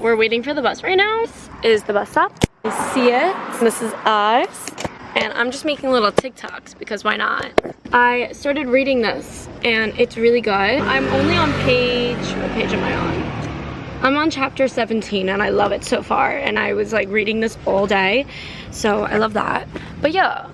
we're waiting for the bus right now. This is the bus stop. You see it. This is us. And I'm just making little TikToks because why not? I started reading this and it's really good. I'm only on page, what page am I on? I'm on chapter 17 and I love it so far. And I was like reading this all day. So I love that. But yeah,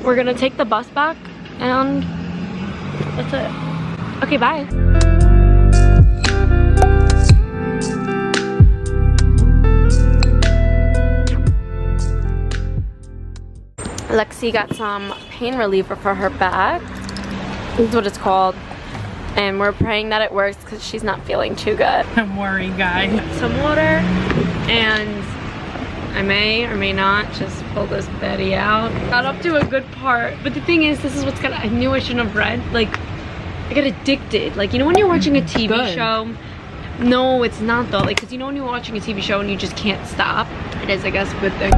we're gonna take the bus back and that's it. Okay, bye. Lexi got some pain reliever for her back. This is what it's called. And we're praying that it works because she's not feeling too good. I'm worried, guy. Some water, and I may or may not just pull this Betty out. Got up to a good part, but the thing is, this is what's I knew I shouldn't have read. Like, I got addicted. Like, you know when you're watching a TV show? No, it's not though. Like, because you know when you're watching a TV show and you just can't stop? It is, I guess, a good thing.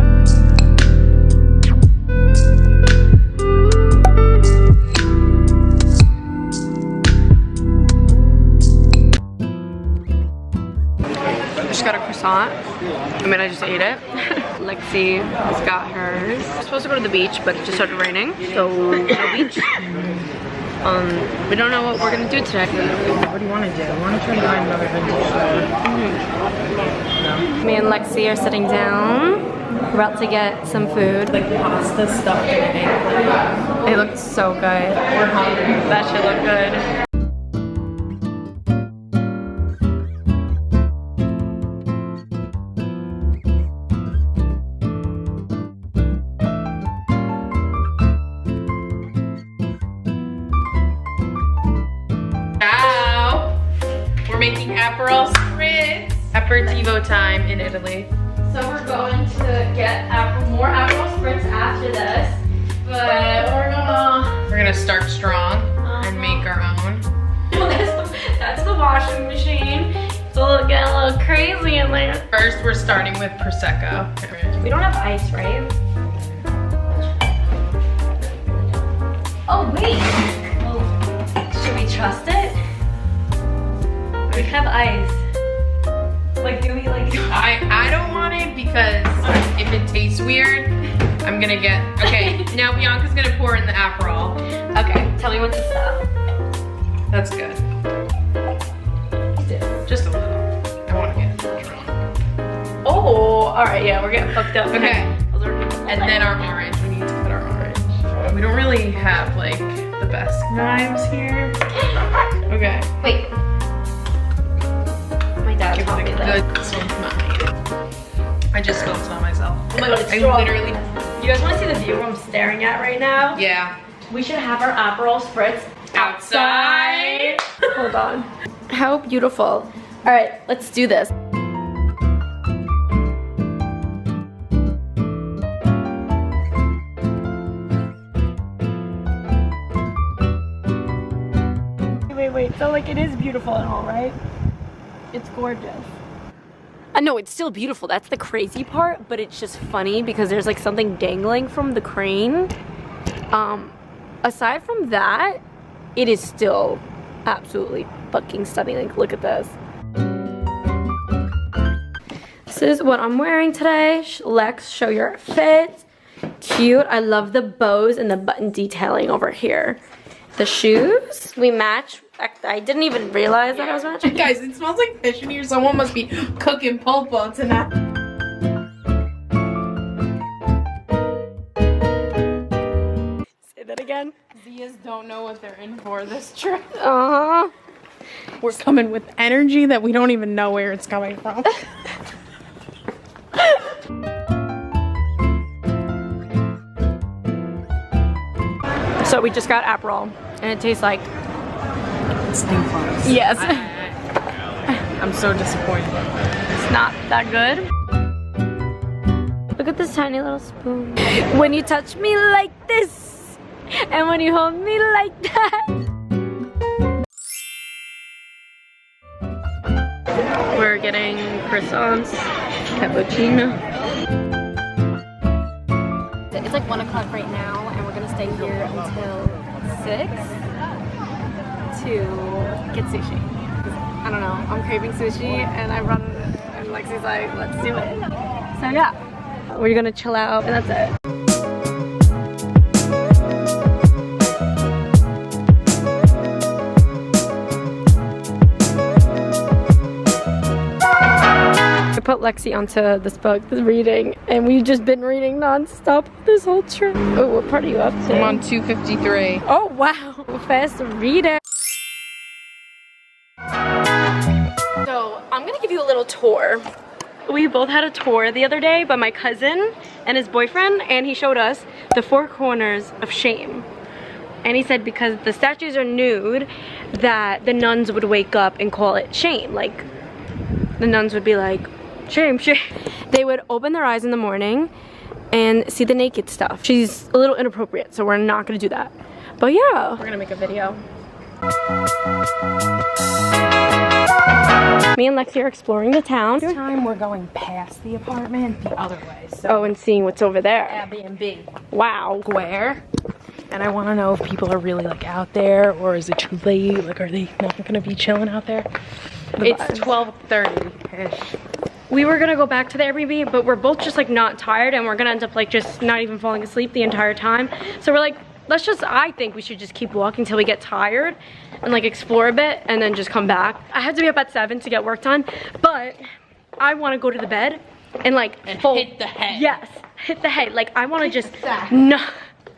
Got a croissant. I mean, I just ate it. Lexi has got hers. We're supposed to go to the beach, but it just started raining, so no beach. We don't know what we're gonna do today. What do you want to do? I want to try to find another vintage store. No. Me and Lexi are sitting down. We're about to get some food. Like pasta stuffed in an eggplant. It looked so good. We're hungry. That should look good. Making aperol spritz. Aperitivo time in Italy. So we're going to get more aperol spritz after this, but we're gonna start strong and make our own. That's the washing machine. So getting a little crazy in there. First, we're starting with prosecco. We don't have ice, right? Oh wait. Oh, should we trust it? We have ice. Like, do we like? I don't want it because if it tastes weird, I'm gonna get. Okay, now Bianca's gonna pour in the aperol. Okay, tell me what to stop. That's good. Just a little. I want to get drunk. Oh, all right, yeah, we're getting fucked up. Okay, and then our orange. We need to put our orange. We don't really have like the best knives here. Okay. Wait. Give it a good. This one's mine. I just spilled some on myself. Oh my god, it's I literally. You guys want to see the view I'm staring at right now? Yeah. We should have our aperol spritz outside. Hold on. How beautiful. All right, let's do this. Wait. So like it is beautiful and all, right? It's gorgeous. No, it's still beautiful. That's the crazy part, but it's just funny because there's like something dangling from the crane. Aside from that, it is still absolutely fucking stunning. Like, look at this. This is what I'm wearing today. Lex, show your fit. Cute. I love the bows and the button detailing over here. The shoes, we match. I didn't even realize that I was matching. Guys, it smells like fish in here. Someone must be cooking pulpo tonight. Say that again. Zias don't know what they're in for this trip. Uh-huh. We're coming with energy that we don't even know where it's coming from. So we just got aperol, and it tastes like Stink clogs. yes. I'm so disappointed. It's not that good. Look at this tiny little spoon. When you touch me like this, and when you hold me like that. We're getting croissants, cappuccino. It's like 1 o'clock right now, and we're gonna stay here until 6 to get sushi. I don't know, I'm craving sushi, and I brought was like, let's do it. So yeah, we're gonna chill out and that's it. I put Lexi onto this book, this reading, and we've just been reading non-stop this whole trip. Oh, what part are you up to? I'm on 253. Oh wow, fast reader. So I'm gonna give you a little tour. We both had a tour the other day by my cousin and his boyfriend, and he showed us the 4 corners of shame. And he said because the statues are nude, that the nuns would wake up and call it shame. Like, the nuns would be like, shame, shame. They would open their eyes in the morning and see the naked stuff. She's a little inappropriate, so we're not gonna do that. But yeah, we're gonna make a video. Me and Lexi are exploring the town. This time we're going past the apartment the other way. So oh, and seeing what's over there. Airbnb Wow. square. And I want to know if people are really like out there, or is it too late? Like, are they not going to be chilling out there? It's 12:30-ish. We were gonna go back to the Airbnb, but we're both just like not tired, and we're gonna end up like just not even falling asleep the entire time. So we're like, let's just, I think we should just keep walking till we get tired and like explore a bit and then just come back. I have to be up at 7 to get work done, but I want to go to the bed and like hit the head. Yes, hit the head. Like I want to just no.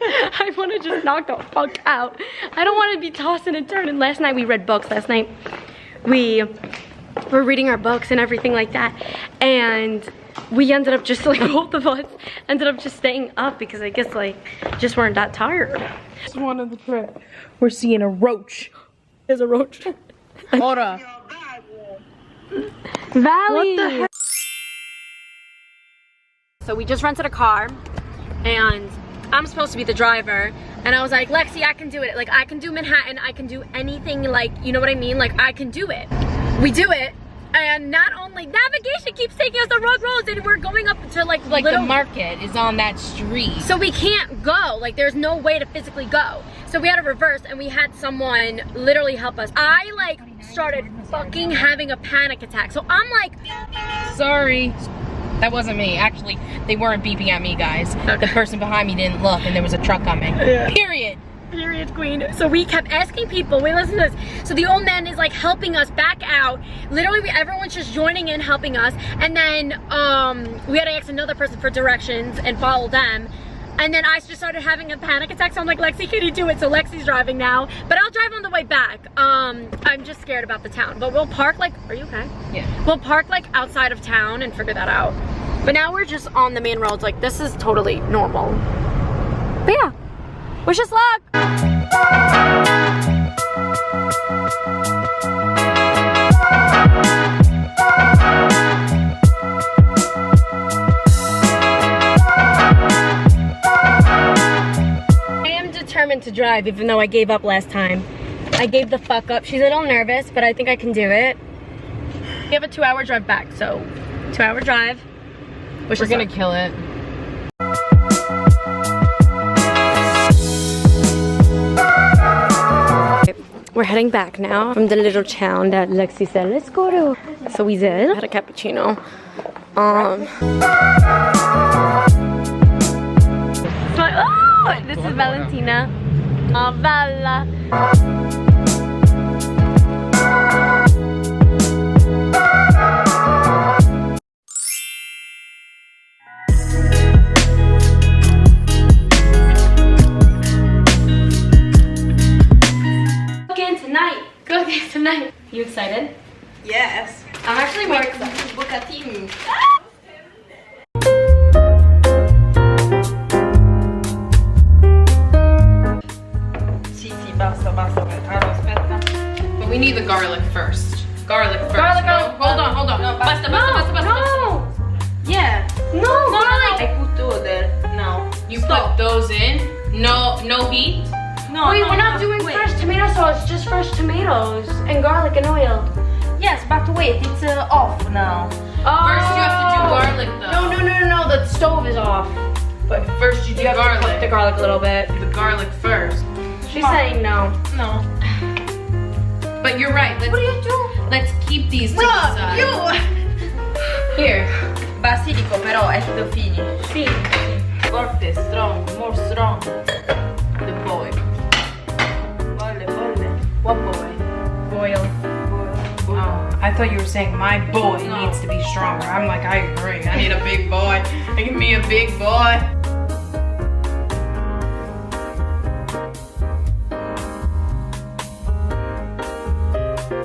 I want to just knock the fuck out. I don't want to be tossing and turning. Last night we read books. Last night we were reading our books and everything like that, and we ended up just like both of us ended up just staying up because I guess like just weren't that tired. It's one of the trip. We're seeing a roach. There's a roach. Hold on. Valley. What the heck? So we just rented a car, and I'm supposed to be the driver, and I was like, Lexi, I can do it. Like, I can do Manhattan. I can do anything, like, you know what I mean? Like, I can do it. We do it, and not only navigation keeps taking us the wrong roads, and we're going up to like the market is on that street, so we can't go. Like, there's no way to physically go. So we had to reverse, and we had someone literally help us. I like started fucking having a panic attack. So I'm like, sorry. That wasn't me. Actually, they weren't beeping at me, guys. Okay. The person behind me didn't look, and there was a truck coming. Yeah. Period. Period, queen. So we kept asking people, wait, listen to this. So the old man is like helping us back out. Literally, everyone's just joining in, helping us. And then we had to ask another person for directions and follow them. And then I just started having a panic attack. So I'm like, Lexi, can you do it? So Lexi's driving now, but I'll drive on the way back. I'm just scared about the town, but we'll park like, are you okay? Yeah. We'll park like outside of town and figure that out. But now we're just on the main roads. Like, this is totally normal. But yeah, wish us luck. To drive, even though I gave up last time. I gave the fuck up. She's a little nervous, but I think I can do it. We have a 2-hour drive back, so 2-hour drive. We're gonna kill it. We're heading back now from the little town that Lexi said, let's go to. So we did. I had a cappuccino. Oh, this is Valentina. Oh, Bella. Cooking tonight. You excited? Yes. I'm actually more excited. Bucatini. But we need the garlic first. Garlic first. Garlic, no, hold on. No, Basta. Yeah. No, garlic. I put other. No. You put those in? No heat? No. Wait, we're not doing fresh tomato sauce, just fresh tomatoes and garlic and oil. Yes, but wait, it's off now. First you have to do garlic though. No, the stove is off. But first you do have to cook the garlic a little bit. The garlic first. She's saying no. No. But you're right. What do you do? Let's keep these to the side. Here. Basilico però è the finish. Sì. Forte, strong, more strong. The boy. Bolle, bolle. What boy? Boil. Boy. Oh, I thought you were saying my boy No. needs to be stronger. I'm like, I agree. I need a big boy. Give me a big boy.